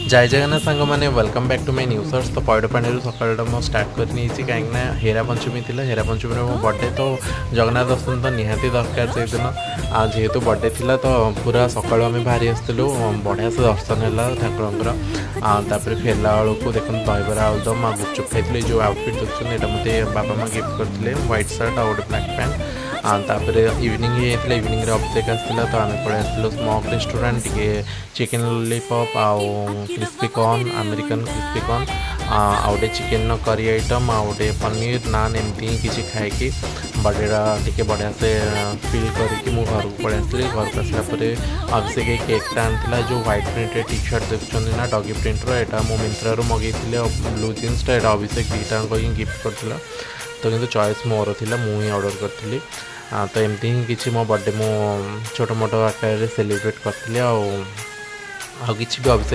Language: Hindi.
जय जगन्नाथ सांग मैंने welcome back to my new search. तो पइड पानी सकाल मो स्टार्ट करनी कहीं हेरा पंचमी थी। हेरा पंचमी मो बर्थडे तो जगन्नाथ दर्शन तो निहाती दरकार से दिन जेहेतु बर्थडे थी तो पूरा सकालू आम बाहरी आसलु बढ़िया से दर्शन है ठाकुर फेरला बेलू देखो दहीबरा आलुदम आ गुपचुप खाई जो आउटफिट देखते यहाँ मत बाबा माँ गिफ्ट करते व्हाइट शर्ट आ गोटे ब्लैक पैंट। तापर इवनिंग होता इवनिंग अभिषेक आसाला तो आम पड़े आसलु स्मोक रेस्टोरेंट टे चिकेन लॉलीपॉप आउ crispy corn American crispy corn आउटे चिकेन करी आइटम आउटे पनीर नान एमती किसी खाई बर्थडेटा टे बढ़िया से फिल करके मु घर को पड़े आसली। घर को आसला अभिषेक केकटा आनी जो व्हाइट प्रिंटेड टी शर्ट देखुं ना डगी प्रिंटर यहाँ मो मिंत्रारू मगई ब्लू जीन्सटा यहाँ अभिषेक दुईटा गिफ्ट करता तो किंतु चॉइस मोर थिला मु ही ऑर्डर करथिली। तो एमती ही किसी मो बर्थडे मो छोटो मोटो आकार सेलिब्रेट करथिली आ किसी भी अभिषेक